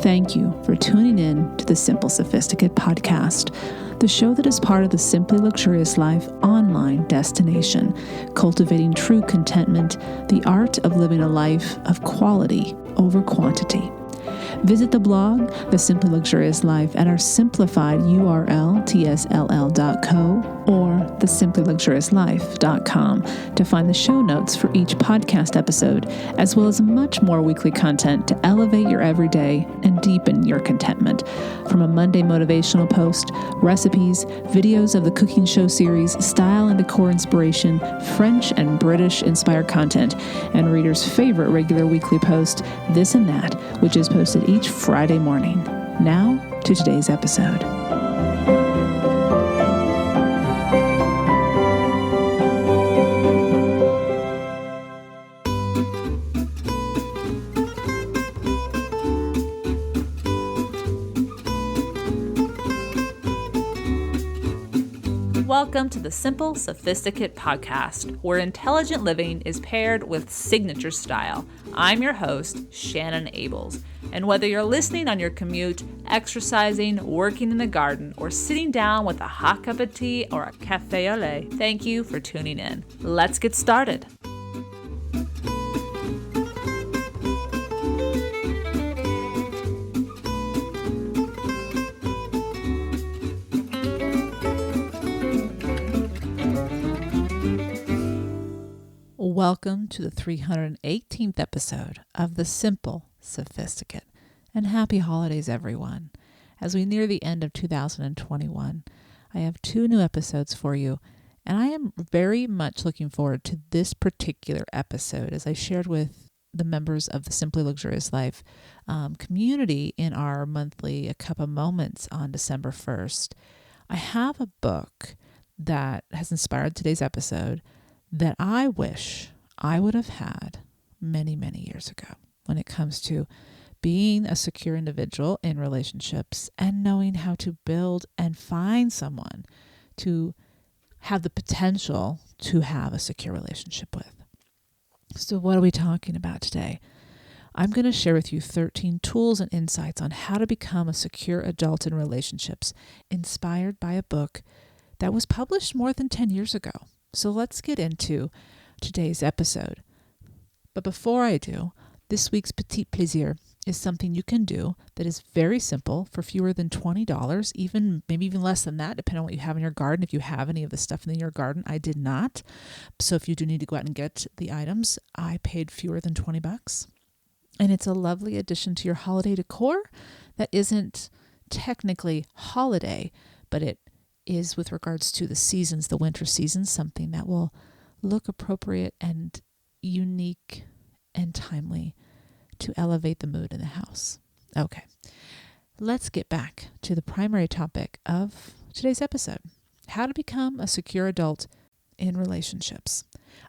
Thank you for tuning in to the Simple Sophisticate podcast, the show that is part of the Simply Luxurious Life online destination, cultivating true contentment, the art of living a life of quality over quantity. Visit the blog, The Simply Luxurious Life, at our simplified URL, tsll.co or thesimplyluxuriouslife.com to find the show notes for each podcast episode, as well as much more weekly content to elevate your everyday and deepen your contentment. From a Monday motivational post, recipes, videos of the cooking show series, style and decor inspiration, French and British inspired content, and readers' favorite regular weekly post, This and That, which is posted each Friday morning. Now to today's episode. Welcome to the Simple Sophisticate podcast, where intelligent living is paired with signature style. I'm your host, Shannon Ables. And whether you're listening on your commute, exercising, working in the garden, or sitting down with a hot cup of tea or a café au lait, thank you for tuning in. Let's get started. Welcome to the 318th episode of The Simple Sophisticate, and happy holidays, everyone. As we near the end of 2021, I have 2 new episodes for you, and I am very much looking forward to this particular episode, as I shared with the members of the Simply Luxurious Life community in our monthly A Cup of Moments on December 1st. I have a book that has inspired today's episode that I wish I would have had many, many years ago when it comes to being a secure individual in relationships and knowing how to build and find someone to have the potential to have a secure relationship with. So what are we talking about today? I'm going to share with you 13 tools and insights on how to become a secure adult in relationships, inspired by a book that was published more than 10 years ago. So let's get into today's episode. But before I do, this week's Petite plaisir is something you can do that is very simple for fewer than $20, maybe even less than that, depending on what you have in your garden. If you have any of the stuff in your garden, I did not. So if you do need to go out and get the items, I paid fewer than $20. And it's a lovely addition to your holiday decor that isn't technically holiday, but it is with regards to the seasons, the winter seasons, something that will look appropriate and unique and timely to elevate the mood in the house. Okay, let's get back to the primary topic of today's episode: how to become a secure adult in relationships.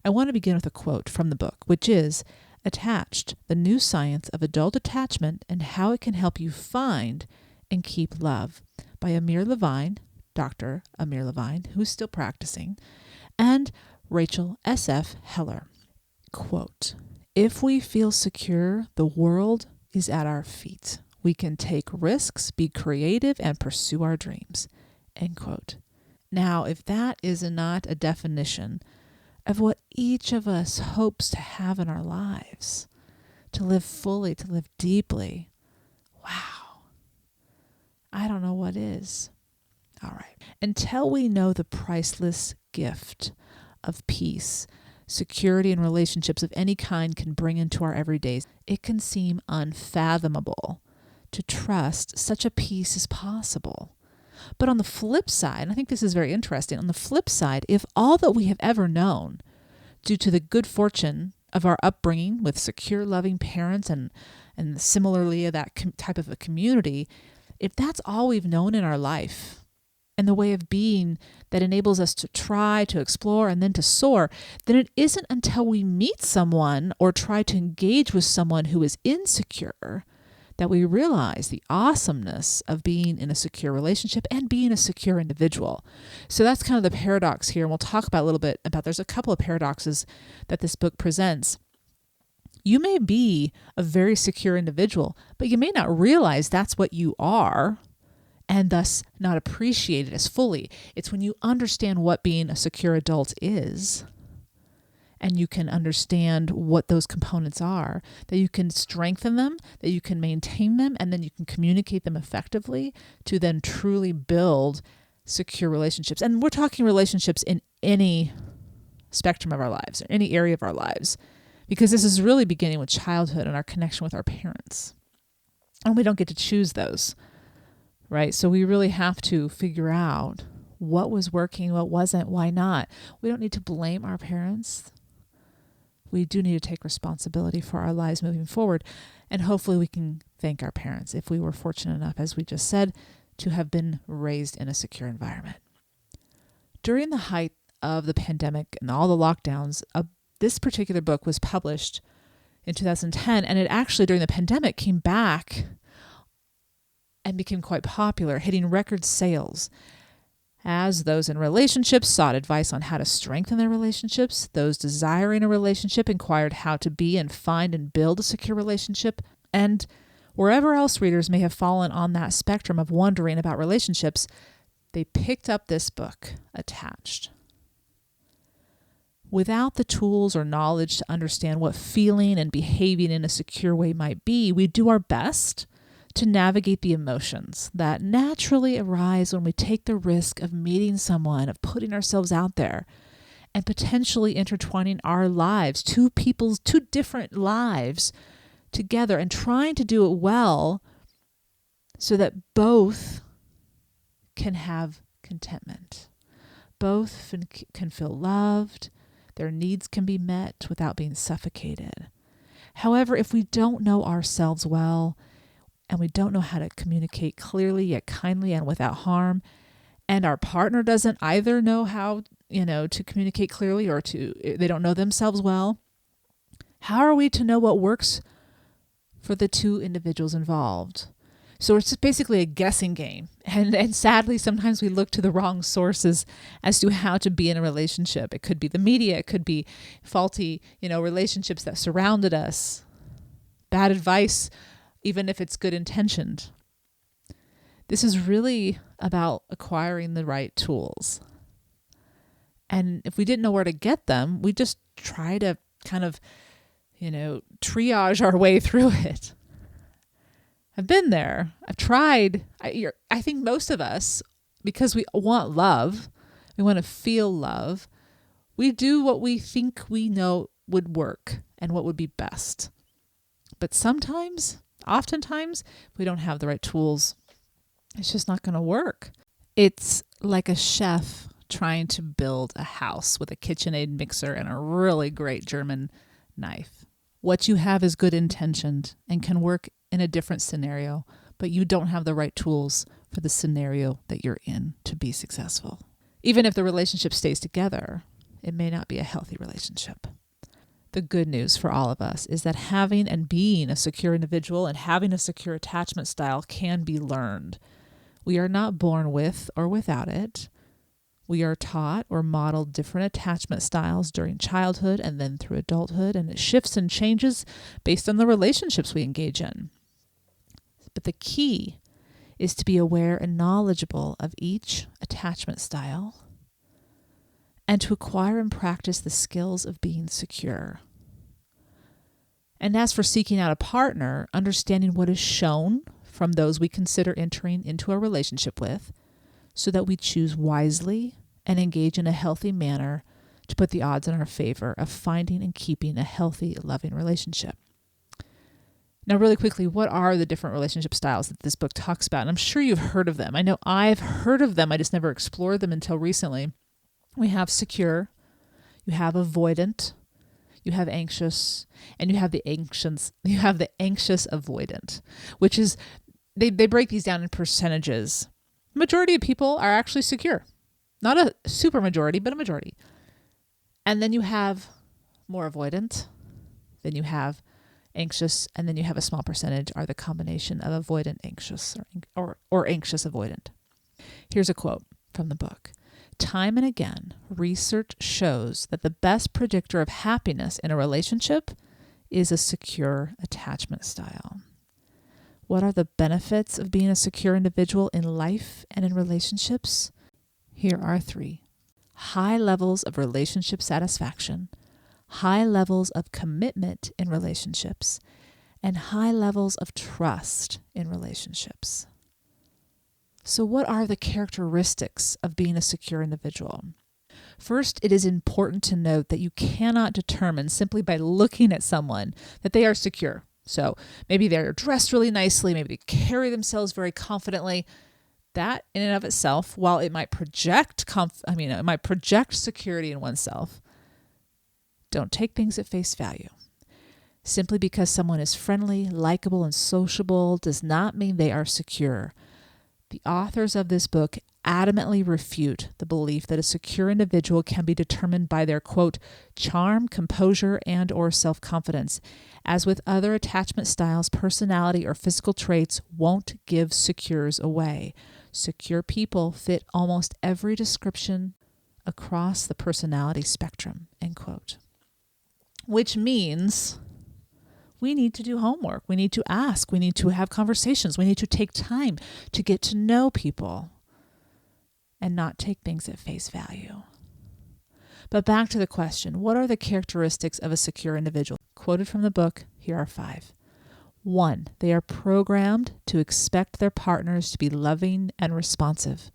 I want to begin with a quote from the book, which is Attached: The New Science of Adult Attachment and How It Can Help You Find and Keep Love, by Amir Levine, Dr. Amir Levine, who's still practicing, and Rachel S.F. Quote, "If we feel secure, the world is at our feet. We can take risks, be creative, and pursue our dreams." End quote. Now, if that is not a definition of what each of us hopes to have in our lives, to live fully, to live deeply, wow, I don't know what is. All right. Until we know the priceless gift of peace, security, and relationships of any kind can bring into our everydays, it can seem unfathomable to trust such a peace as possible. But on the flip side, and I think this is very interesting, on the flip side, if all that we have ever known, due to the good fortune of our upbringing with secure, loving parents and similarly that type of a community, if that's all we've known in our life, and the way of being that enables us to try, to explore, and then to soar, then it isn't until we meet someone or try to engage with someone who is insecure that we realize the awesomeness of being in a secure relationship and being a secure individual. So that's kind of the paradox here. And we'll talk about a little bit about, there's a couple of paradoxes that this book presents. You may be a very secure individual, but you may not realize that's what you are and thus not appreciate it as fully. It's when you understand what being a secure adult is and you can understand what those components are, that you can strengthen them, that you can maintain them, and then you can communicate them effectively to then truly build secure relationships. And we're talking relationships in any spectrum of our lives, or any area of our lives, because this is really beginning with childhood and our connection with our parents. And we don't get to choose those, right? So we really have to figure out what was working, what wasn't, why not. We don't need to blame our parents. We do need to take responsibility for our lives moving forward. And hopefully we can thank our parents if we were fortunate enough, as we just said, to have been raised in a secure environment. During the height of the pandemic and all the lockdowns, this particular book was published in 2010, and it actually, during the pandemic, came back and became quite popular, hitting record sales. As those in relationships sought advice on how to strengthen their relationships, those desiring a relationship inquired how to be and find and build a secure relationship, and wherever else readers may have fallen on that spectrum of wondering about relationships, they picked up this book attached. Without the tools or knowledge to understand what feeling and behaving in a secure way might be, we do our best to navigate the emotions that naturally arise when we take the risk of meeting someone, of putting ourselves out there, and potentially intertwining our lives, two different lives together, and trying to do it well so that both can have contentment. Both can feel loved. Their needs can be met without being suffocated. However, if we don't know ourselves well, and we don't know how to communicate clearly yet kindly and without harm, and our partner doesn't either know how, to communicate clearly, or they don't know themselves well, how are we to know what works for the two individuals involved? So it's just basically a guessing game. And sadly, sometimes we look to the wrong sources as to how to be in a relationship. It could be the media. It could be faulty, relationships that surrounded us, bad advice, even if it's good intentioned. This is really about acquiring the right tools. And if we didn't know where to get them, we just try to kind of, triage our way through it. I've been there. I've tried. I think most of us, because we want love, we want to feel love, we do what we think we know would work and what would be best. But oftentimes, if we don't have the right tools, it's just not going to work. It's like a chef trying to build a house with a KitchenAid mixer and a really great German knife. What you have is good intentioned and can work in a different scenario, but you don't have the right tools for the scenario that you're in to be successful. Even if the relationship stays together, it may not be a healthy relationship. The good news for all of us is that having and being a secure individual and having a secure attachment style can be learned. We are not born with or without it. We are taught or modeled different attachment styles during childhood and then through adulthood, and it shifts and changes based on the relationships we engage in. But the key is to be aware and knowledgeable of each attachment style and to acquire and practice the skills of being secure. And as for seeking out a partner, understanding what is shown from those we consider entering into a relationship with, so that we choose wisely and engage in a healthy manner to put the odds in our favor of finding and keeping a healthy, loving relationship. Now, really quickly, what are the different relationship styles that this book talks about? And I'm sure you've heard of them. I know I've heard of them. I just never explored them until recently. We have secure, you have avoidant, you have anxious, and you have the anxious avoidant, which is, they break these down in percentages. Majority of people are actually secure. Not a super majority, but a majority. And then you have more avoidant. Then you have anxious. And then you have a small percentage are the combination of avoidant anxious or anxious avoidant. Here's a quote from the book. Time and again, research shows that the best predictor of happiness in a relationship is a secure attachment style? What are the benefits of being a secure individual in life and in relationships? Here are 3. High levels of relationship satisfaction, high levels of commitment in relationships, and high levels of trust in relationships. So what are the characteristics of being a secure individual? First, it is important to note that you cannot determine simply by looking at someone that they are secure. So maybe they're dressed really nicely, maybe they carry themselves very confidently. That in and of itself, while it might project security in oneself, don't take things at face value. Simply because someone is friendly, likable, and sociable does not mean they are secure. The authors of this book adamantly refute the belief that a secure individual can be determined by their, quote, charm, composure, and or self-confidence. As with other attachment styles, personality or physical traits won't give secures away. Secure people fit almost every description across the personality spectrum, end quote. Which means we need to do homework. We need to ask. We need to have conversations. We need to take time to get to know people and not take things at face value. But back to the question, what are the characteristics of a secure individual? Quoted from the book, here are 5. 1, they are programmed to expect their partners to be loving and responsive.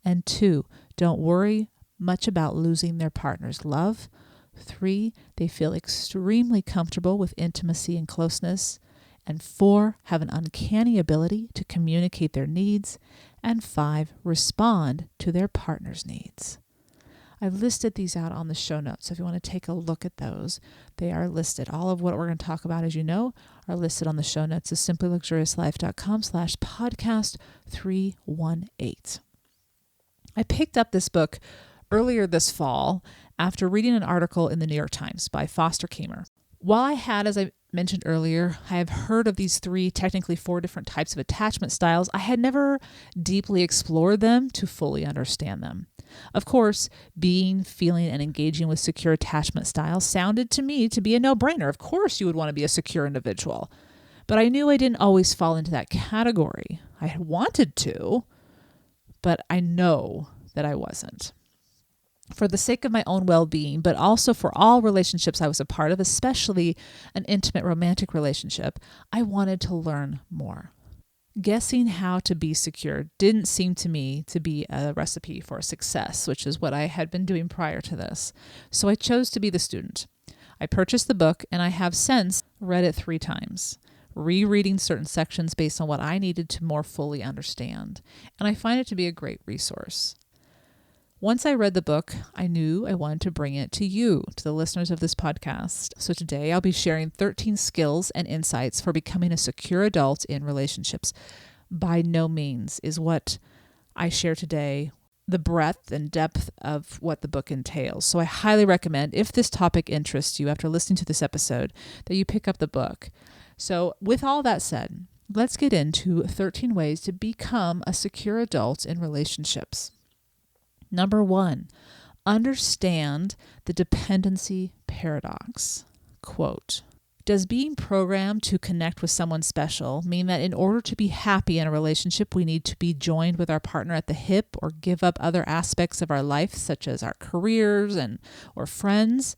And 2, don't worry much about losing their partner's love. 3, they feel extremely comfortable with intimacy and closeness. And 4, have an uncanny ability to communicate their needs. And 5, respond to their partner's needs. I've listed these out on the show notes, so if you want to take a look at those, they are listed. All of what we're going to talk about, as you know, are listed on the show notes at simplyluxuriouslife.com/podcast 318. I picked up this book earlier this fall after reading an article in the New York Times by Foster Kamer. While I had, as I mentioned earlier, I have heard of these 3, technically 4 different types of attachment styles, I had never deeply explored them to fully understand them. Of course, being, feeling, and engaging with secure attachment styles sounded to me to be a no-brainer. Of course you would want to be a secure individual. But I knew I didn't always fall into that category. I had wanted to, but I know that I wasn't. For the sake of my own well-being, but also for all relationships I was a part of, especially an intimate romantic relationship, I wanted to learn more. Guessing how to be secure didn't seem to me to be a recipe for success, which is what I had been doing prior to this. So I chose to be the student. I purchased the book, and I have since read it 3 times, rereading certain sections based on what I needed to more fully understand. And I find it to be a great resource. Once I read the book, I knew I wanted to bring it to you, to the listeners of this podcast. So today I'll be sharing 13 skills and insights for becoming a secure adult in relationships. By no means is what I share today the breadth and depth of what the book entails. So I highly recommend, if this topic interests you after listening to this episode, that you pick up the book. So with all that said, let's get into 13 ways to become a secure adult in relationships. Number 1, understand the dependency paradox. Quote, does being programmed to connect with someone special mean that in order to be happy in a relationship, we need to be joined with our partner at the hip or give up other aspects of our life, such as our careers or friends?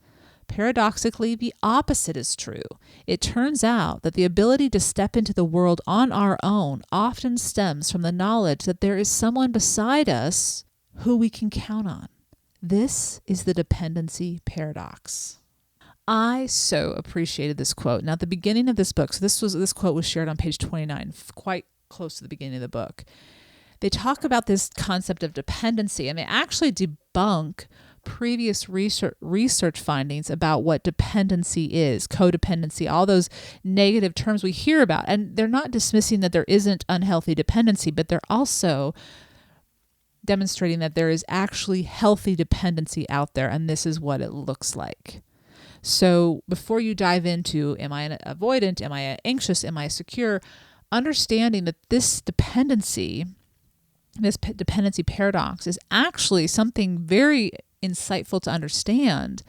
Paradoxically, the opposite is true. It turns out that the ability to step into the world on our own often stems from the knowledge that there is someone beside us who we can count on. This is the dependency paradox. I so appreciated this quote. Now, at the beginning of this book, so this quote was shared on page 29, quite close to the beginning of the book. They talk about this concept of dependency, and they actually debunk previous research findings about what dependency is, codependency, all those negative terms we hear about. And they're not dismissing that there isn't unhealthy dependency, but they're also demonstrating that there is actually healthy dependency out there, and this is what it looks like. So before you dive into, am I avoidant, am I anxious, am I secure, understanding that this dependency paradox is actually something very insightful to understand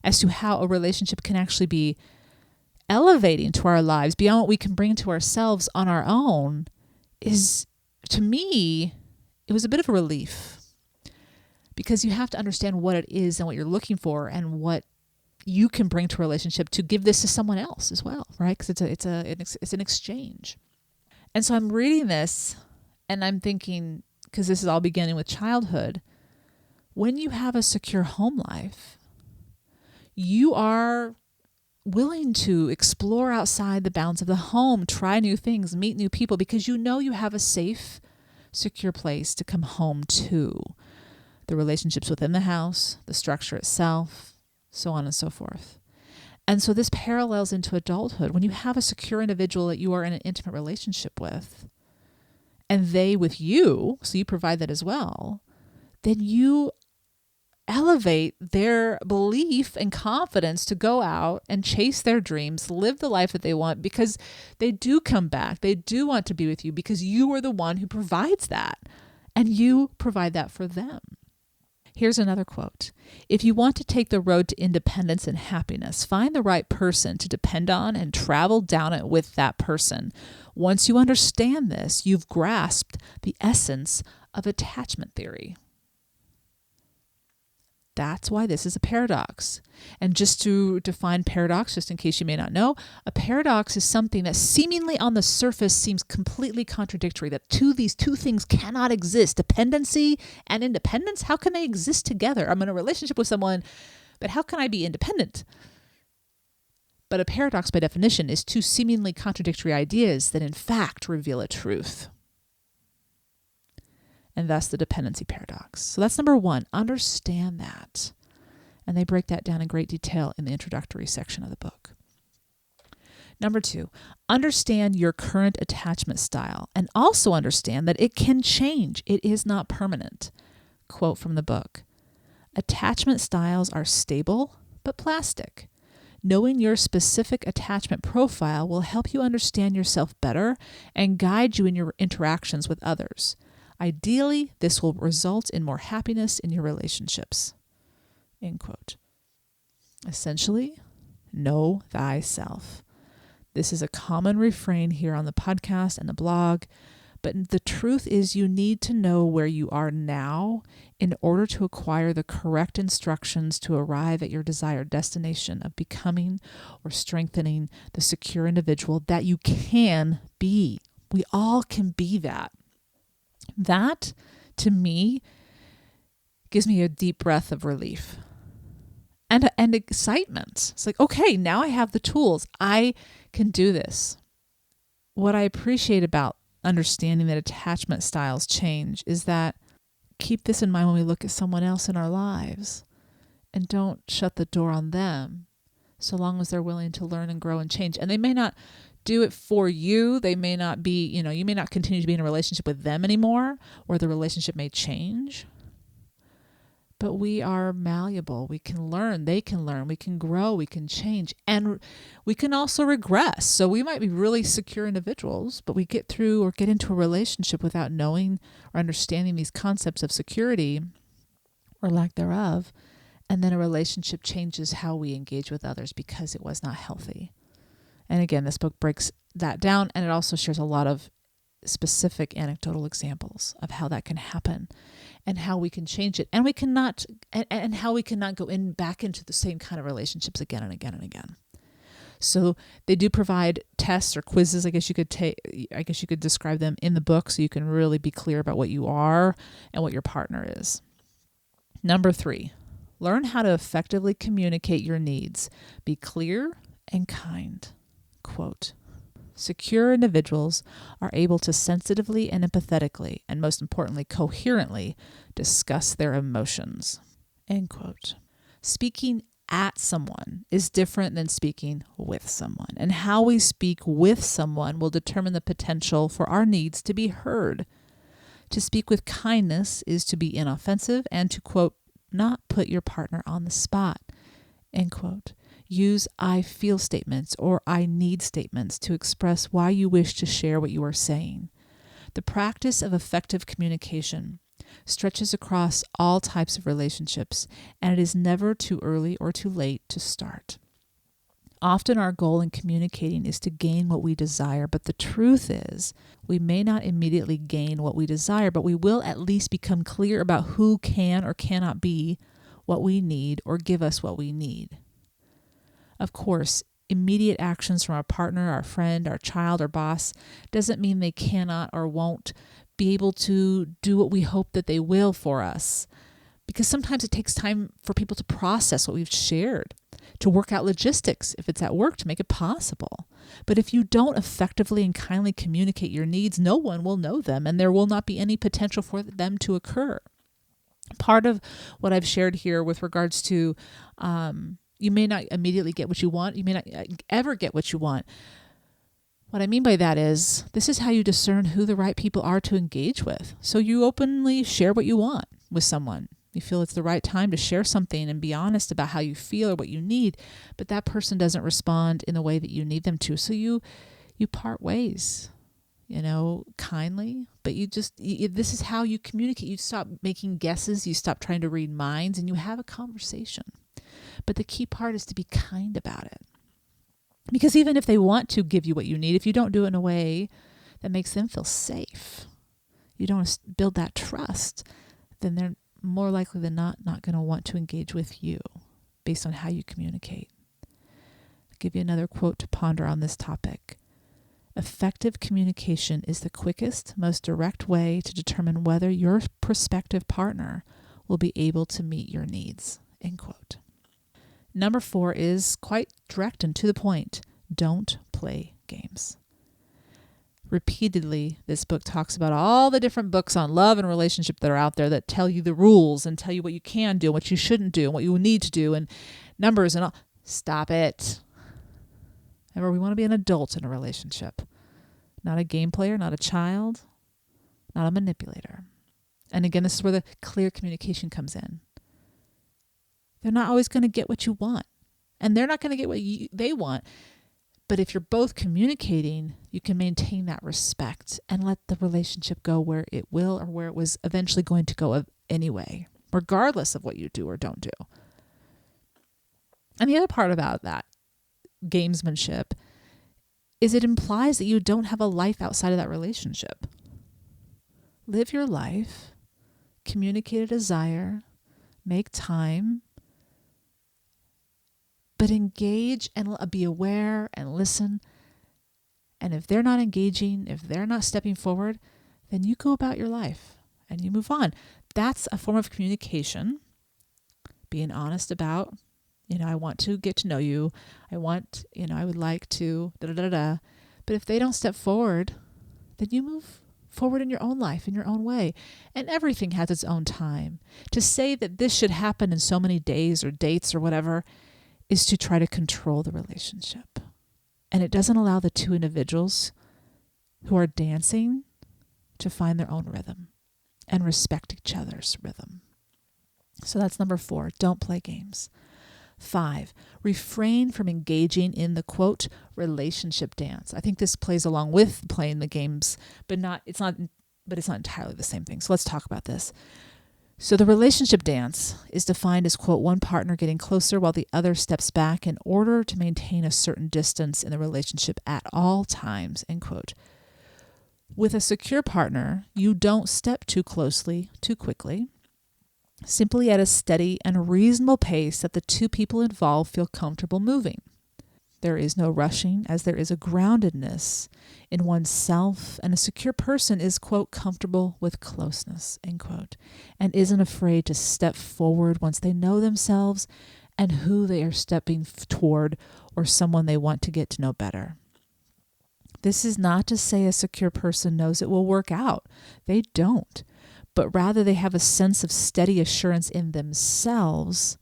as to how a relationship can actually be elevating to our lives beyond what we can bring to ourselves on our own is, to me, it was a bit of a relief, because you have to understand what it is and what you're looking for and what you can bring to a relationship to give this to someone else as well, right? Because it's an exchange. And so I'm reading this and I'm thinking, because this is all beginning with childhood, when you have a secure home life, you are willing to explore outside the bounds of the home, try new things, meet new people, because you know you have a safe, secure place to come home to. The relationships within the house, the structure itself, so on and so forth. And so this parallels into adulthood. When you have a secure individual that you are in an intimate relationship with, and they with you, so you provide that as well, then you elevate their belief and confidence to go out and chase their dreams, live the life that they want, because they do come back. They do want to be with you because you are the one who provides that, and you provide that for them. Here's another quote. If you want to take the road to independence and happiness, find the right person to depend on and travel down it with that person. Once you understand this, you've grasped the essence of attachment theory. That's why this is a paradox. And just to define paradox, just in case you may not know, a paradox is something that seemingly on the surface seems completely contradictory, that these two things cannot exist. Dependency and independence, how can they exist together? I'm in a relationship with someone, but how can I be independent? But a paradox, by definition, is two seemingly contradictory ideas that in fact reveal a truth. And thus the dependency paradox. So that's number one. Understand that. And they break that down in great detail in the introductory section of the book. Number two, understand your current attachment style and also understand that it can change. It is not permanent. Quote from the book, attachment styles are stable but plastic. Knowing your specific attachment profile will help you understand yourself better and guide you in your interactions with others. Ideally, this will result in more happiness in your relationships. End quote. Essentially, know thyself. This is a common refrain here on the podcast and the blog, but the truth is you need to know where you are now in order to acquire the correct instructions to arrive at your desired destination of becoming or strengthening the secure individual that you can be. We all can be that. That, to me, gives me a deep breath of relief and excitement. It's like, okay, now I have the tools. I can do this. What I appreciate about understanding that attachment styles change is that keep this in mind when we look at someone else in our lives, and don't shut the door on them so long as they're willing to learn and grow and change. And they may not do it for you. They may not be, you may not continue to be in a relationship with them anymore, or the relationship may change. But we are malleable. We can learn. They can learn. We can grow. We can change. And we can also regress. So we might be really secure individuals, but we get through or get into a relationship without knowing or understanding these concepts of security or lack thereof. And then a relationship changes how we engage with others because it was not healthy. And again, this book breaks that down, and it also shares a lot of specific anecdotal examples of how that can happen and how we can change it. And we cannot, and how we cannot go back into the same kind of relationships again and again and again. So they do provide tests or quizzes, I guess you could describe them in the book, so you can really be clear about what you are and what your partner is. Number 3, learn how to effectively communicate your needs. Be clear and kind. Quote, secure individuals are able to sensitively and empathetically, and most importantly, coherently discuss their emotions. End quote. Speaking at someone is different than speaking with someone, and how we speak with someone will determine the potential for our needs to be heard. To speak with kindness is to be inoffensive and to, quote, not put your partner on the spot, end quote. Use I feel statements or I need statements to express why you wish to share what you are saying. The practice of effective communication stretches across all types of relationships, and it is never too early or too late to start. Often our goal in communicating is to gain what we desire, but the truth is we may not immediately gain what we desire, but we will at least become clear about who can or cannot be what we need or give us what we need. Of course, immediate actions from our partner, our friend, our child, or boss doesn't mean they cannot or won't be able to do what we hope that they will for us. Because sometimes it takes time for people to process what we've shared, to work out logistics, if it's at work, to make it possible. But if you don't effectively and kindly communicate your needs, no one will know them, and there will not be any potential for them to occur. Part of what I've shared here with regards to you may not immediately get what you want, you may not ever get what you want. What I mean by that is, this is how you discern who the right people are to engage with. So you openly share what you want with someone. You feel it's the right time to share something and be honest about how you feel or what you need, but that person doesn't respond in the way that you need them to. So you part ways, kindly, but this is how you communicate. You stop making guesses, you stop trying to read minds, and you have a conversation. But the key part is to be kind about it. Because even if they want to give you what you need, if you don't do it in a way that makes them feel safe, you don't build that trust, then they're more likely than not going to want to engage with you based on how you communicate. I'll give you another quote to ponder on this topic. Effective communication is the quickest, most direct way to determine whether your prospective partner will be able to meet your needs. End quote. Number 4 is quite direct and to the point. Don't play games. Repeatedly, this book talks about all the different books on love and relationship that are out there that tell you the rules and tell you what you can do, what you shouldn't do, and what you need to do, and numbers and all. Stop it. Remember, we want to be an adult in a relationship, not a game player, not a child, not a manipulator. And again, this is where the clear communication comes in. They're not always going to get what you want, and they're not going to get what they want. But if you're both communicating, you can maintain that respect and let the relationship go where it will or where it was eventually going to go anyway, regardless of what you do or don't do. And the other part about that gamesmanship is it implies that you don't have a life outside of that relationship. Live your life, communicate a desire, make time, but engage and be aware and listen. And if they're not engaging, if they're not stepping forward, then you go about your life and you move on. That's a form of communication. Being honest about, I want to get to know you. I would like to, But if they don't step forward, then you move forward in your own life, in your own way. And everything has its own time. To say that this should happen in so many days or dates or whatever is to try to control the relationship. And it doesn't allow the two individuals who are dancing to find their own rhythm and respect each other's rhythm. So that's number 4. Don't play games. 5, refrain from engaging in the, quote, relationship dance. I think this plays along with playing the games, but it's not entirely the same thing. So let's talk about this. So the relationship dance is defined as, quote, one partner getting closer while the other steps back in order to maintain a certain distance in the relationship at all times, end quote. With a secure partner, you don't step too closely, too quickly, simply at a steady and reasonable pace that the two people involved feel comfortable moving. There is no rushing, as there is a groundedness in oneself, and a secure person is, quote, comfortable with closeness, end quote, and isn't afraid to step forward once they know themselves and who they are stepping toward or someone they want to get to know better. This is not to say a secure person knows it will work out. They don't, but rather they have a sense of steady assurance in themselves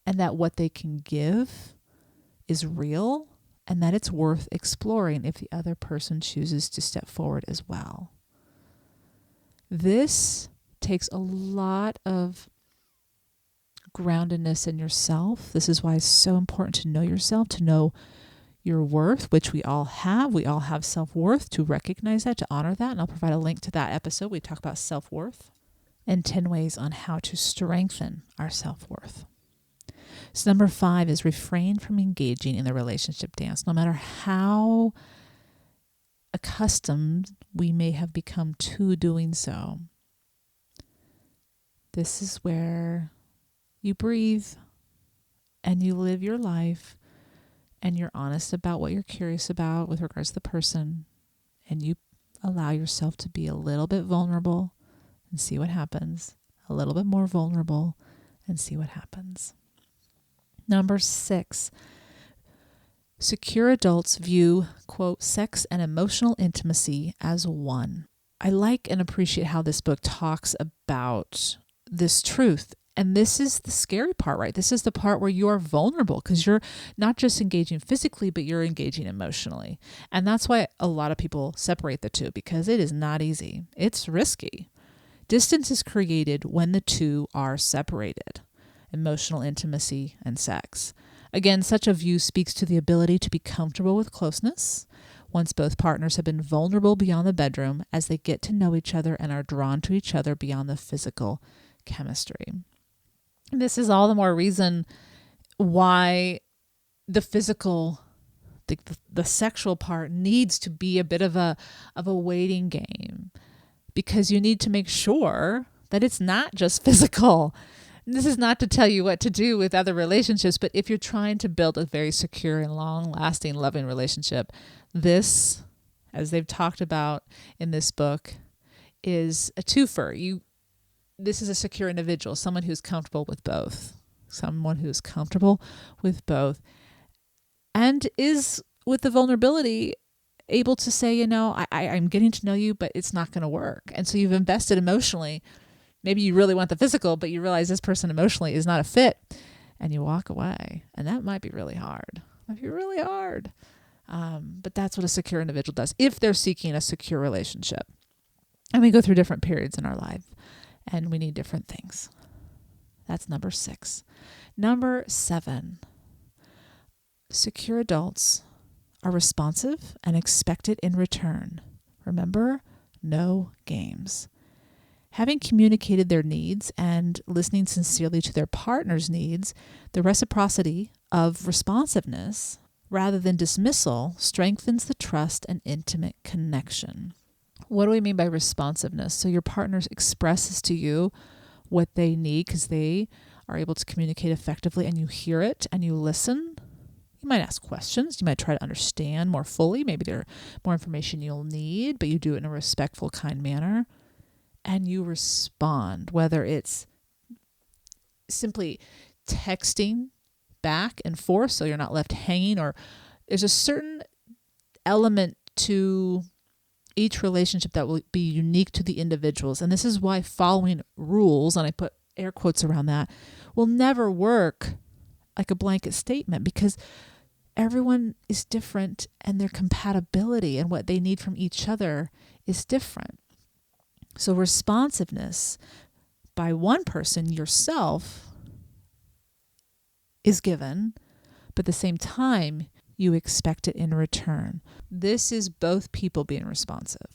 and that what they can give is real and that it's worth exploring if the other person chooses to step forward as well. This takes a lot of groundedness in yourself. This is why it's so important to know yourself, to know your worth, which we all have. We all have self-worth, to recognize that, to honor that. And I'll provide a link to that episode. We talk about self-worth and 10 ways on how to strengthen our self-worth. So number 5 is refrain from engaging in the relationship dance, no matter how accustomed we may have become to doing so. This is where you breathe and you live your life and you're honest about what you're curious about with regards to the person, and you allow yourself to be a little bit vulnerable and see what happens, a little bit more vulnerable and see what happens. Number 6, secure adults view, quote, sex and emotional intimacy as one. I like and appreciate how this book talks about this truth. And this is the scary part, right? This is the part where you are vulnerable because you're not just engaging physically, but you're engaging emotionally. And that's why a lot of people separate the two, because it is not easy. It's risky. Distance is created when the two are separated, emotional intimacy and sex. Again, such a view speaks to the ability to be comfortable with closeness once both partners have been vulnerable beyond the bedroom as they get to know each other and are drawn to each other beyond the physical chemistry. This is all the more reason why the physical, the sexual part needs to be a bit of a waiting game, because you need to make sure that it's not just physical. This is not to tell you what to do with other relationships, but if you're trying to build a very secure and long-lasting, loving relationship, this, as they've talked about in this book, is a twofer. This is a secure individual, someone who's comfortable with both, and is, with the vulnerability, able to say, I'm getting to know you, but it's not going to work. And so you've invested emotionally. Maybe you really want the physical, but you realize this person emotionally is not a fit, and you walk away. And that might be really hard. But that's what a secure individual does if they're seeking a secure relationship. And we go through different periods in our life, and we need different things. That's number 6. Number 7, secure adults are responsive and expect it in return. Remember, no games. Having communicated their needs and listening sincerely to their partner's needs, the reciprocity of responsiveness rather than dismissal strengthens the trust and intimate connection. What do we mean by responsiveness? So your partner expresses to you what they need because they are able to communicate effectively, and you hear it and you listen. You might ask questions. You might try to understand more fully. Maybe there's more information you'll need, but you do it in a respectful, kind manner. And you respond, whether it's simply texting back and forth so you're not left hanging, or there's a certain element to each relationship that will be unique to the individuals. And this is why following rules, and I put air quotes around that, will never work like a blanket statement, because everyone is different and their compatibility and what they need from each other is different. So responsiveness by one person, yourself, is given, but at the same time, you expect it in return. This is both people being responsive.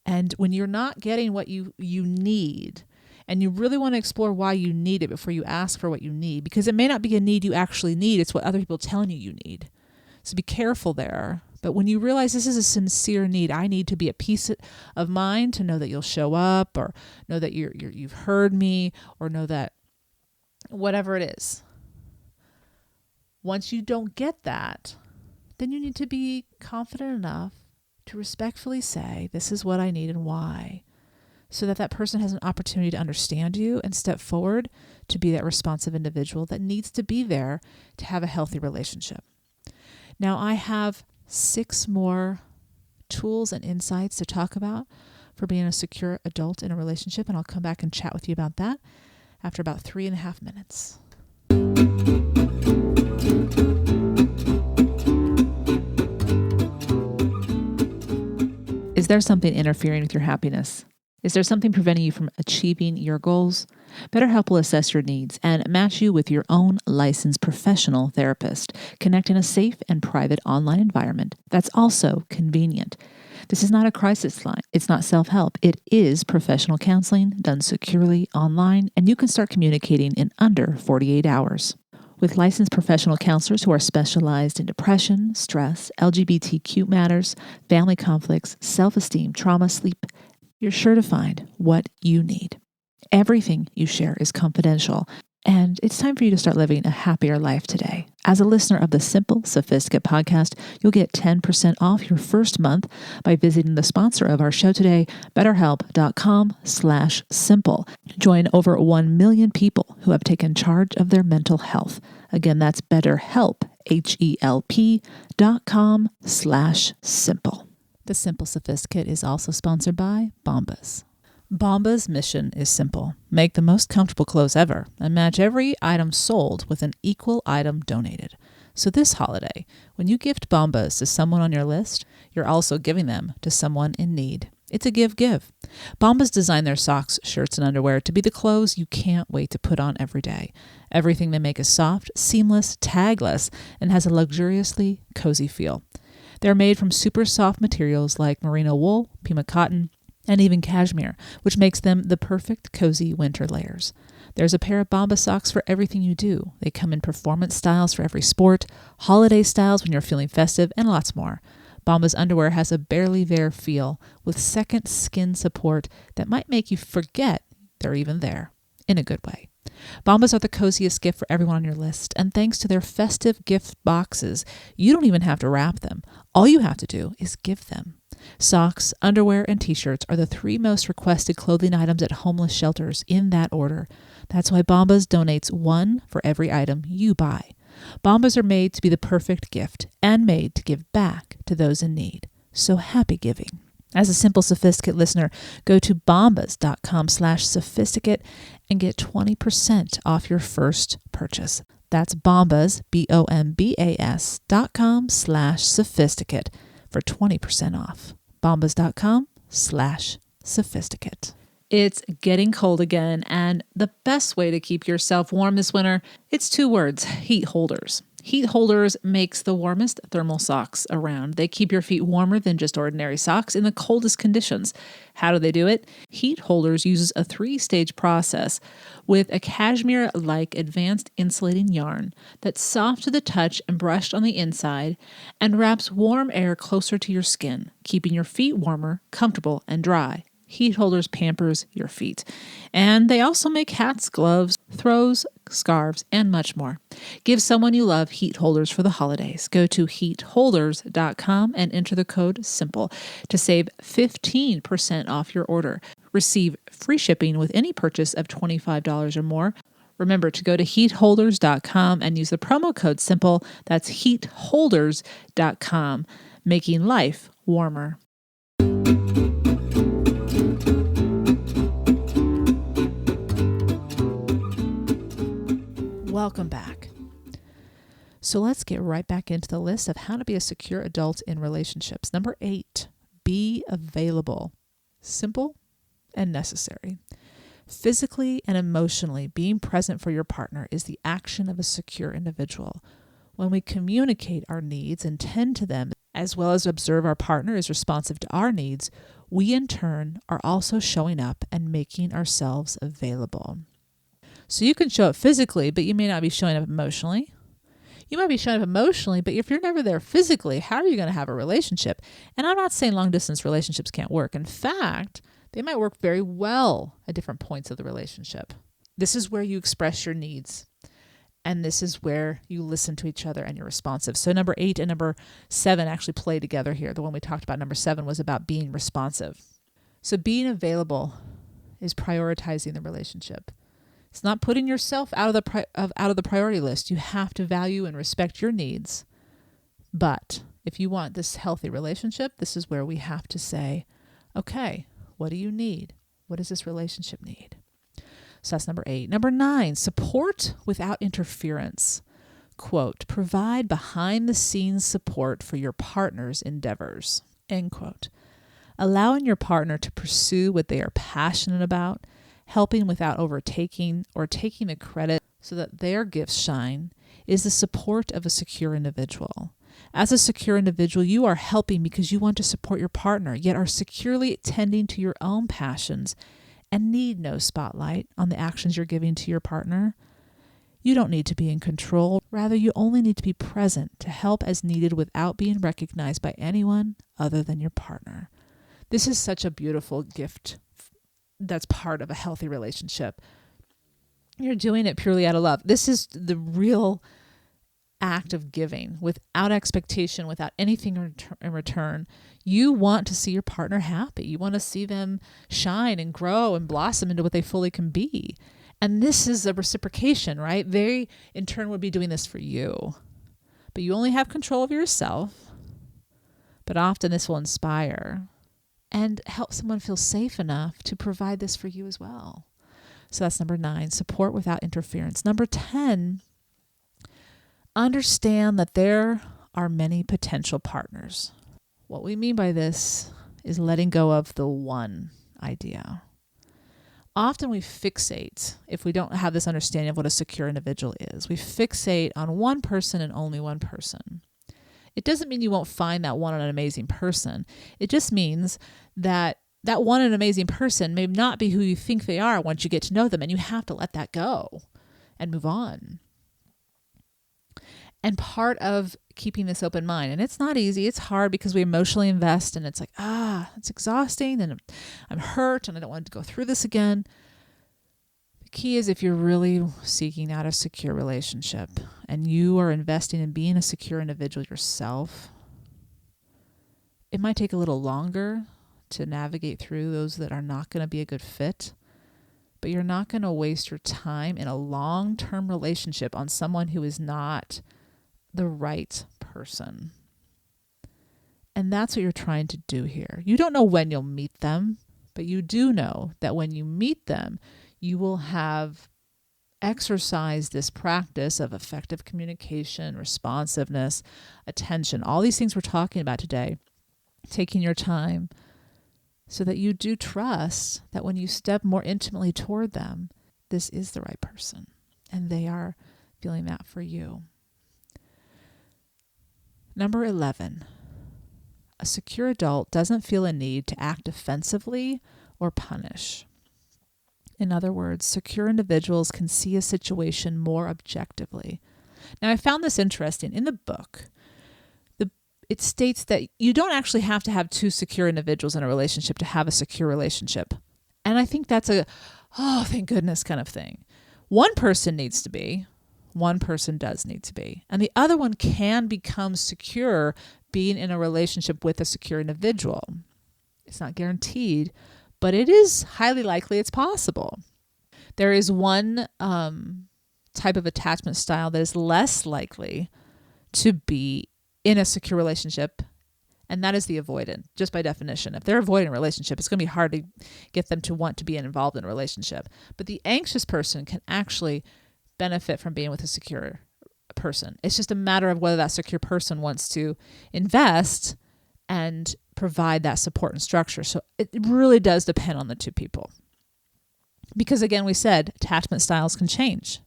And when you're not getting what you need, and you really want to explore why you need it before you ask for what you need, because it may not be a need you actually need, it's what other people are telling you need. So be careful there. But when you realize this is a sincere need, I need to be at peace of mind to know that you'll show up, or know that you've heard me, or know that whatever it is. Once you don't get that, then you need to be confident enough to respectfully say, this is what I need and why, so that that person has an opportunity to understand you and step forward to be that responsive individual that needs to be there to have a healthy relationship. Now, I have 6 more tools and insights to talk about for being a secure adult in a relationship, and I'll come back and chat with you about that after about 3.5 minutes. Is there something interfering with your happiness? Is there something preventing you from achieving your goals? BetterHelp will assess your needs and match you with your own licensed professional therapist. Connect in a safe and private online environment that's also convenient. This is not a crisis line. It's not self-help. It is professional counseling done securely online, and you can start communicating in under 48 hours. with licensed professional counselors who are specialized in depression, stress, LGBTQ matters, family conflicts, self-esteem, trauma, sleep. You're sure to find what you need. Everything you share is confidential, and it's time for you to start living a happier life today. As a listener of the Simple Sophisticate podcast, you'll get 10% off your first month by visiting the sponsor of our show today, betterhelp.com/simple. Join over 1 million people who have taken charge of their mental health. Again, that's BetterHelp, HELP.com/simple. The Simple Sophisticate is also sponsored by Bombas. Bombas' mission is simple. Make the most comfortable clothes ever and match every item sold with an equal item donated. So this holiday, when you gift Bombas to someone on your list, you're also giving them to someone in need. It's a give-give. Bombas design their socks, shirts, and underwear to be the clothes you can't wait to put on every day. Everything they make is soft, seamless, tagless, and has a luxuriously cozy feel. They're made from super soft materials like merino wool, pima cotton, and even cashmere, which makes them the perfect cozy winter layers. There's a pair of Bombas socks for everything you do. They come in performance styles for every sport, holiday styles when you're feeling festive, and lots more. Bombas underwear has a barely there feel with second skin support that might make you forget they're even there, in a good way. Bombas are the coziest gift for everyone on your list, and thanks to their festive gift boxes, you don't even have to wrap them. All you have to do is give them. Socks, underwear, and t-shirts are the 3 most requested clothing items at homeless shelters in that order. That's why Bombas donates 1 for every item you buy. Bombas are made to be the perfect gift and made to give back to those in need. So happy giving. As a Simple Sophisticate listener, go to bombas.com/sophisticate and get 20% off your first purchase. That's Bombas, BOMBAS.com/sophisticate for 20% off. Bombas.com/sophisticate. It's getting cold again, and the best way to keep yourself warm this winter, it's 2 words, heat holders. Heat holders makes the warmest thermal socks around. They keep your feet warmer than just ordinary socks in the coldest conditions. How do they do it? Heat holders uses a 3-stage process with a cashmere-like advanced insulating yarn that's soft to the touch and brushed on the inside and wraps warm air closer to your skin, keeping your feet warmer, comfortable, and dry. Heat holders pampers your feet. And they also make hats, gloves, throws, scarves, and much more. Give someone you love heat holders for the holidays. Go to heatholders.com and enter the code SIMPLE to save 15% off your order. Receive free shipping with any purchase of $25 or more. Remember to go to heatholders.com and use the promo code SIMPLE. That's heatholders.com, making life warmer. Welcome back. So let's get right back into the list of how to be a secure adult in relationships. Number 8, be available. Simple and necessary. Physically and emotionally, being present for your partner is the action of a secure individual. When we communicate our needs and tend to them, as well as observe our partner is responsive to our needs, we in turn are also showing up and making ourselves available. So you can show up physically, but you may not be showing up emotionally. You might be showing up emotionally, but if you're never there physically, how are you going to have a relationship? And I'm not saying long-distance relationships can't work. In fact, they might work very well at different points of the relationship. This is where you express your needs. And this is where you listen to each other and you're responsive. So number 8 and number 7 actually play together here. The one we talked about, number 7, was about being responsive. So being available is prioritizing the relationship. It's not putting yourself out of the priority list. You have to value and respect your needs. But if you want this healthy relationship, this is where we have to say, okay, what do you need? What does this relationship need? So that's number 8. Number 9, support without interference. Quote, provide behind the scenes support for your partner's endeavors. End quote. Allowing your partner to pursue what they are passionate about, helping without overtaking or taking the credit so that their gifts shine, is the support of a secure individual. As a secure individual, you are helping because you want to support your partner, yet are securely tending to your own passions and need no spotlight on the actions you're giving to your partner. You don't need to be in control. Rather, you only need to be present to help as needed without being recognized by anyone other than your partner. This is such a beautiful gift that's part of a healthy relationship. You're doing it purely out of love. This is the real act of giving without expectation, without anything in return. You want to see your partner happy. You want to see them shine and grow and blossom into what they fully can be. And this is a reciprocation, right? They, in turn, would be doing this for you. But you only have control of yourself. But often this will inspire and help someone feel safe enough to provide this for you as well. So that's number 9, support without interference. Number 10, understand that there are many potential partners. What we mean by this is letting go of the one idea. Often we fixate, if we don't have this understanding of what a secure individual is, we fixate on one person and only one person. It doesn't mean you won't find that one an amazing person. It just means that that one an amazing person may not be who you think they are once you get to know them, and you have to let that go and move on. And part of keeping this open mind, and it's not easy, it's hard because we emotionally invest and it's like, it's exhausting and I'm hurt and I don't want to go through this again. The key is if you're really seeking out a secure relationship and you are investing in being a secure individual yourself, it might take a little longer to navigate through those that are not going to be a good fit, but you're not going to waste your time in a long-term relationship on someone who is not the right person. And that's what you're trying to do here. You don't know when you'll meet them, but you do know that when you meet them, you will have exercised this practice of effective communication, responsiveness, attention, all these things we're talking about today, taking your time so that you do trust that when you step more intimately toward them, this is the right person and they are feeling that for you. Number 11, a secure adult doesn't feel a need to act defensively or punish. In other words, secure individuals can see a situation more objectively. Now, I found this interesting. In the book, it states that you don't actually have to have 2 secure individuals in a relationship to have a secure relationship. And I think that's a, thank goodness kind of thing. One person needs to be. One person does need to be. And the other one can become secure being in a relationship with a secure individual. It's not guaranteed, but it is highly likely it's possible. There is one type of attachment style that is less likely to be in a secure relationship, and that is the avoidant, just by definition. If they're avoiding a relationship, it's going to be hard to get them to want to be involved in a relationship. But the anxious person can actually benefit from being with a secure person. It's just a matter of whether that secure person wants to invest and provide that support and structure. So it really does depend on the 2 people. Because again, we said attachment styles can change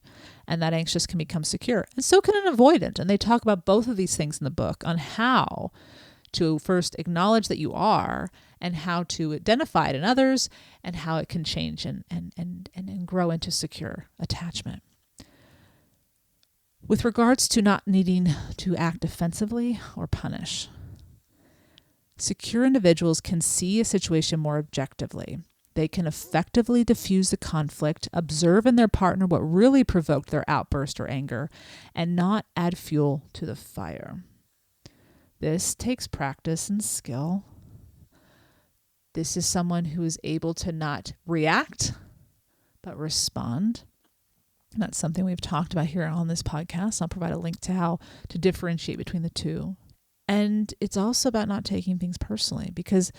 and that anxious can become secure. And so can an avoidant. And they talk about both of these things in the book on how to first acknowledge that you are and how to identify it in others and how it can change and grow into secure attachment. With regards to not needing to act defensively or punish, secure individuals can see a situation more objectively. They can effectively diffuse the conflict, observe in their partner what really provoked their outburst or anger, and not add fuel to the fire. This takes practice and skill. This is someone who is able to not react, but respond. That's something we've talked about here on this podcast. I'll provide a link to how to differentiate between the 2. And it's also about not taking things personally because,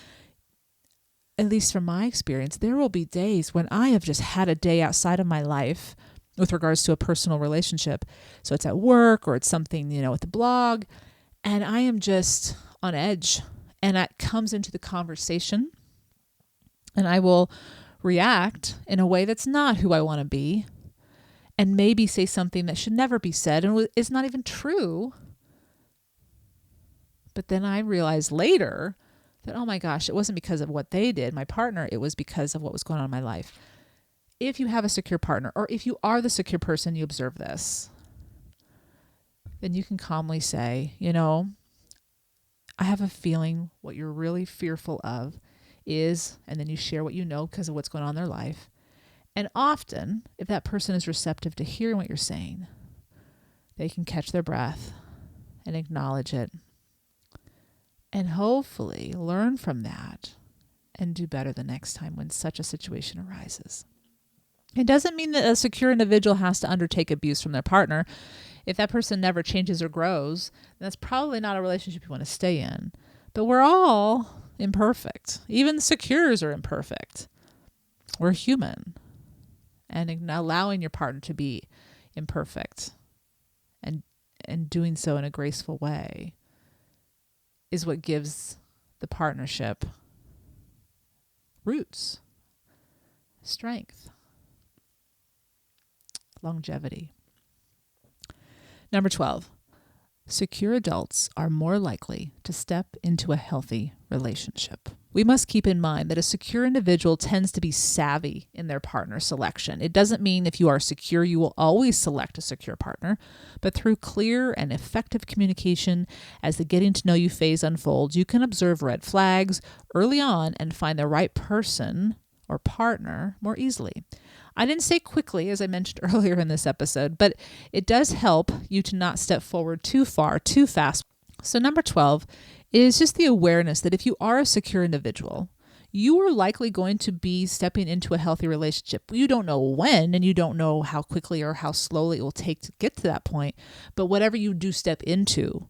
at least from my experience, there will be days when I have just had a day outside of my life with regards to a personal relationship. So it's at work or it's something, with the blog, and I am just on edge. And it comes into the conversation and I will react in a way that's not who I want to be. And maybe say something that should never be said and is not even true. But then I realized later that, oh my gosh, it wasn't because of what they did, my partner, it was because of what was going on in my life. if you have a secure partner, or if you are the secure person, you observe this, then you can calmly say, I have a feeling what you're really fearful of is, and then you share what you know because of what's going on in their life. And often, if that person is receptive to hearing what you're saying, they can catch their breath and acknowledge it, and hopefully learn from that and do better the next time when such a situation arises. It doesn't mean that a secure individual has to undertake abuse from their partner. If that person never changes or grows, that's probably not a relationship you want to stay in. But we're all imperfect. Even secures are imperfect. We're human. And allowing your partner to be imperfect and doing so in a graceful way is what gives the partnership roots, strength, longevity. Number 12, secure adults are more likely to step into a healthy relationship. We must keep in mind that a secure individual tends to be savvy in their partner selection. It doesn't mean if you are secure, you will always select a secure partner, but through clear and effective communication as the getting to know you phase unfolds, you can observe red flags early on and find the right person or partner more easily. I didn't say quickly, as I mentioned earlier in this episode, but it does help you to not step forward too far, too fast. So number 12 is just the awareness that if you are a secure individual, you are likely going to be stepping into a healthy relationship. You don't know when, and you don't know how quickly or how slowly it will take to get to that point, but whatever you do step into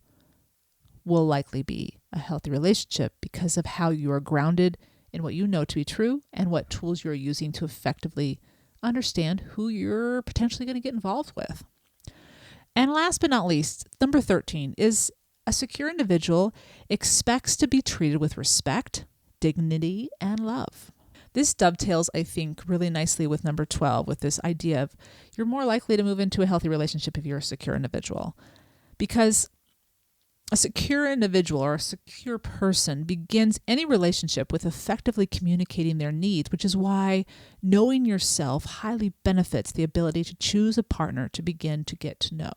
will likely be a healthy relationship because of how you are grounded in what you know to be true and what tools you're using to effectively understand who you're potentially going to get involved with. And last but not least, number 13 is a secure individual expects to be treated with respect, dignity, and love. This dovetails, I think, really nicely with number 12, with this idea of you're more likely to move into a healthy relationship if you're a secure individual. Because a secure individual or a secure person begins any relationship with effectively communicating their needs, which is why knowing yourself highly benefits the ability to choose a partner to begin to get to know.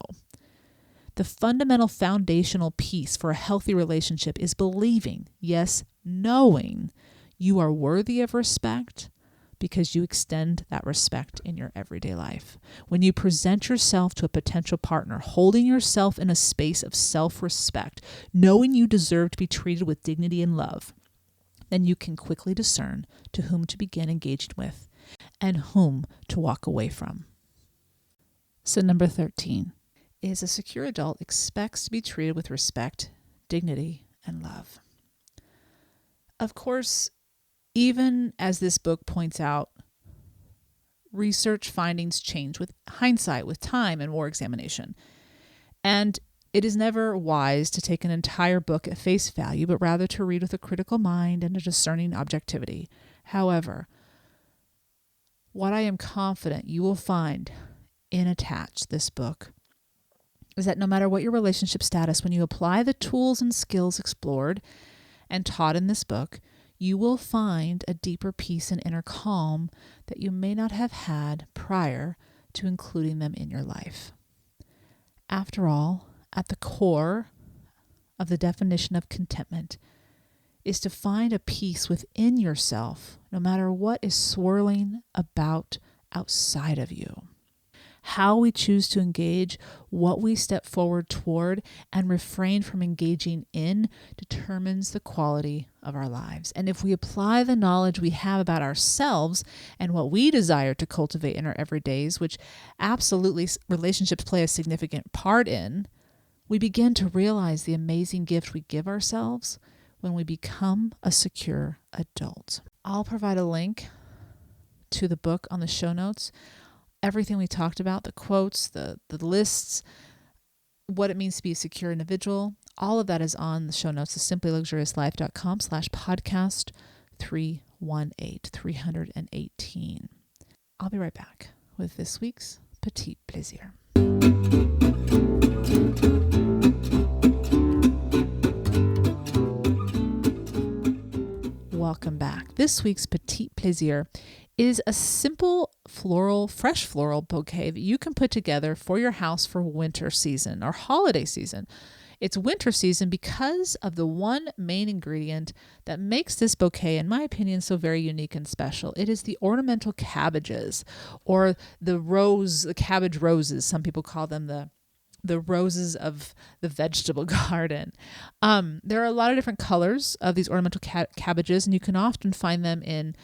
The fundamental foundational piece for a healthy relationship is believing, yes, knowing you are worthy of respect because you extend that respect in your everyday life. When you present yourself to a potential partner, holding yourself in a space of self-respect, knowing you deserve to be treated with dignity and love, then you can quickly discern to whom to begin engaging with and whom to walk away from. So number 13 is a secure adult expects to be treated with respect, dignity, and love. Of course, even as this book points out, research findings change with hindsight, with time and more examination. And it is never wise to take an entire book at face value, but rather to read with a critical mind and a discerning objectivity. However, what I am confident you will find in Attached, this book, is that no matter what your relationship status, when you apply the tools and skills explored and taught in this book, you will find a deeper peace and inner calm that you may not have had prior to including them in your life. After all, at the core of the definition of contentment is to find a peace within yourself, no matter what is swirling about outside of you. How we choose to engage, what we step forward toward, and refrain from engaging in determines the quality of our lives. And if we apply the knowledge we have about ourselves and what we desire to cultivate in our everydays, which absolutely relationships play a significant part in, we begin to realize the amazing gift we give ourselves when we become a secure adult. I'll provide a link to the book on the show notes. Everything we talked about, the quotes, the lists, what it means to be a secure individual, all of that is on the show notes, the simplyluxuriouslife.com/podcast 318. I'll be right back with this week's Petite Plaisir. Welcome back. This week's Petite Plaisir It is a simple fresh floral bouquet that you can put together for your house for winter season or holiday season. It's winter season because of the one main ingredient that makes this bouquet, in my opinion, so very unique and special. It is the ornamental cabbages, or the cabbage roses. Some people call them the roses of the vegetable garden. There are a lot of different colors of these ornamental cabbages, and you can often find them in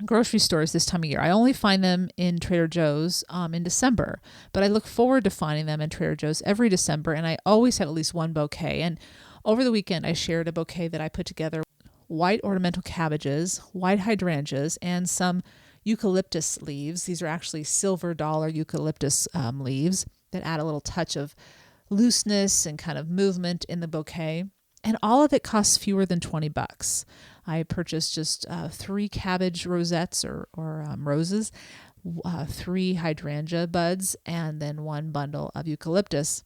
grocery stores this time of year. I only find them in Trader Joe's in December, but I look forward to finding them in Trader Joe's every December, and I always have at least one bouquet. And over the weekend, I shared a bouquet that I put together: white ornamental cabbages, white hydrangeas, and some eucalyptus leaves. These are actually silver dollar eucalyptus leaves that add a little touch of looseness and kind of movement in the bouquet. And all of it costs fewer than $20. I purchased just 3 cabbage rosettes or roses, 3 hydrangea buds, and then 1 bundle of eucalyptus.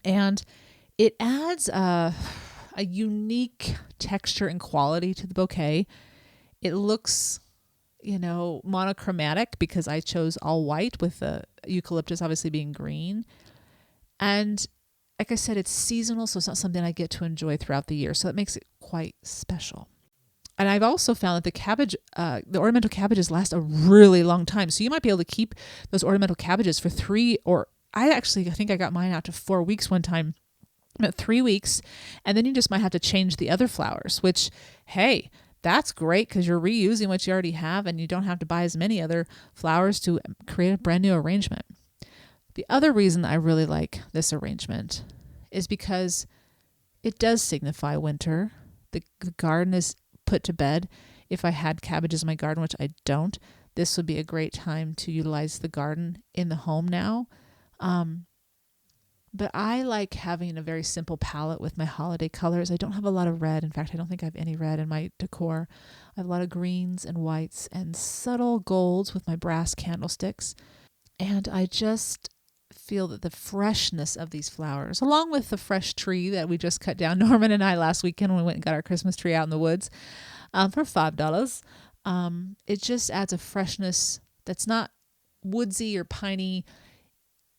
And it adds a unique texture and quality to the bouquet. It looks, monochromatic because I chose all white with the eucalyptus obviously being green. And like I said, it's seasonal, so it's not something I get to enjoy throughout the year. So that makes it quite special. And I've also found that the ornamental cabbages last a really long time. So you might be able to keep those ornamental cabbages for 3, or I think I got mine out to 4 weeks one time, about 3 weeks. And then you just might have to change the other flowers, which, hey, that's great because you're reusing what you already have and you don't have to buy as many other flowers to create a brand new arrangement. The other reason I really like this arrangement is because it does signify winter. The garden is put to bed. If I had cabbages in my garden, which I don't, this would be a great time to utilize the garden in the home now. But I like having a very simple palette with my holiday colors. I don't have a lot of red. In fact, I don't think I have any red in my decor. I have a lot of greens and whites and subtle golds with my brass candlesticks. And I just feel that the freshness of these flowers, along with the fresh tree that we just cut down, Norman and I, last weekend when we went and got our Christmas tree out in the woods for $5, it just adds a freshness that's not woodsy or piney.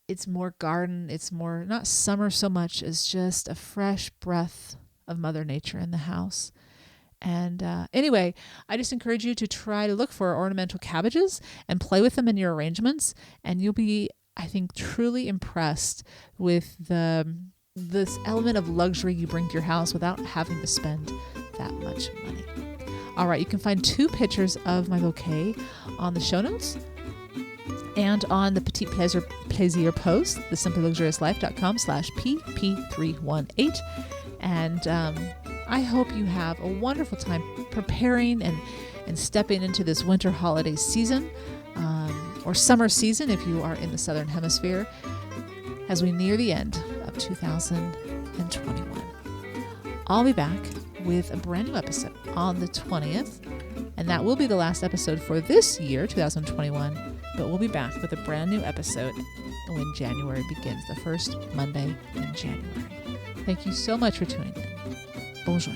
It's more garden. It's more not summer so much as just a fresh breath of Mother Nature in the house. And anyway, I just encourage you to try to look for ornamental cabbages and play with them in your arrangements, and you'll be, I think, truly impressed with this element of luxury you bring to your house without having to spend that much money. All right, you can find 2 pictures of my bouquet on the show notes and on the Petite Plaisir post, thesimplyluxuriouslife.com/pp318. And I hope you have a wonderful time preparing and stepping into this winter holiday season, or summer season if you are in the Southern Hemisphere, as we near the end of 2021. I'll be back with a brand new episode on the 20th, and that will be the last episode for this year, 2021, but we'll be back with a brand new episode when January begins, the first Monday in January. Thank you so much for tuning in. Bonjour.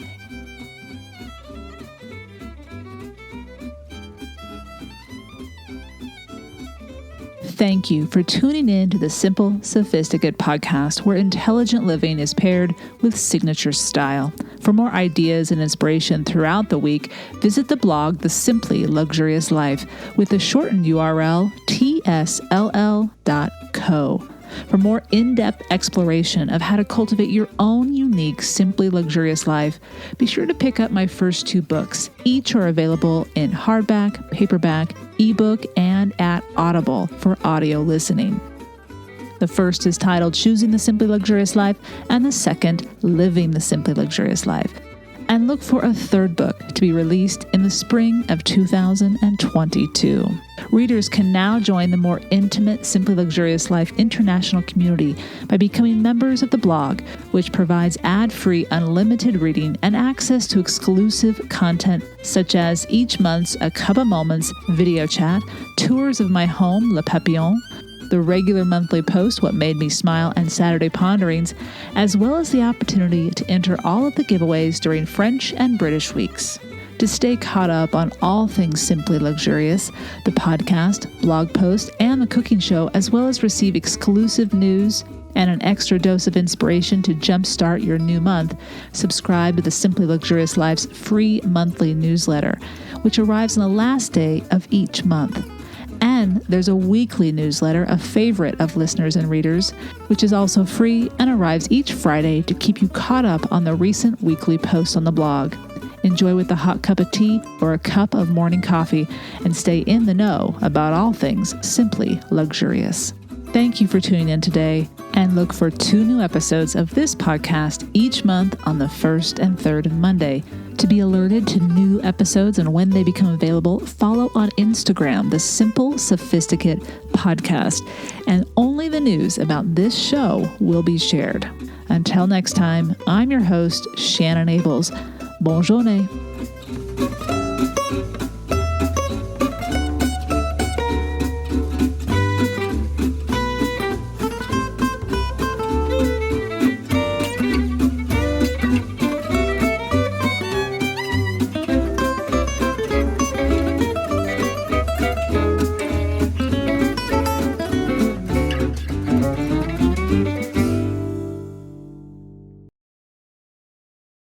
Thank you for tuning in to the Simple Sophisticate podcast, where intelligent living is paired with signature style. For more ideas and inspiration throughout the week, visit the blog The Simply Luxurious Life with the shortened URL tsll.co. For more in-depth exploration of how to cultivate your own unique, simply luxurious life, be sure to pick up my first 2 books. Each are available in hardback, paperback, ebook, and at Audible for audio listening. The first is titled Choosing the Simply Luxurious Life, and the second, Living the Simply Luxurious Life. And look for a 3rd book to be released in the spring of 2022. Readers can now join the more intimate Simply Luxurious Life international community by becoming members of the blog, which provides ad-free unlimited reading and access to exclusive content such as each month's A Cup of Moments video chat, tours of my home, Le Papillon, the regular monthly post, What Made Me Smile, and Saturday Ponderings, as well as the opportunity to enter all of the giveaways during French and British weeks. To stay caught up on all things Simply Luxurious, the podcast, blog post, and the cooking show, as well as receive exclusive news and an extra dose of inspiration to jumpstart your new month, subscribe to the Simply Luxurious Life's free monthly newsletter, which arrives on the last day of each month. And there's a weekly newsletter, a favorite of listeners and readers, which is also free and arrives each Friday to keep you caught up on the recent weekly posts on the blog. Enjoy with a hot cup of tea or a cup of morning coffee and stay in the know about all things Simply Luxurious. Thank you for tuning in today, and look for 2 new episodes of this podcast each month on the 1st and 3rd of Monday. To be alerted to new episodes and when they become available, follow on Instagram, the Simple Sophisticate Podcast, and only the news about this show will be shared. Until next time, I'm your host, Shannon Ables. Bonne journée.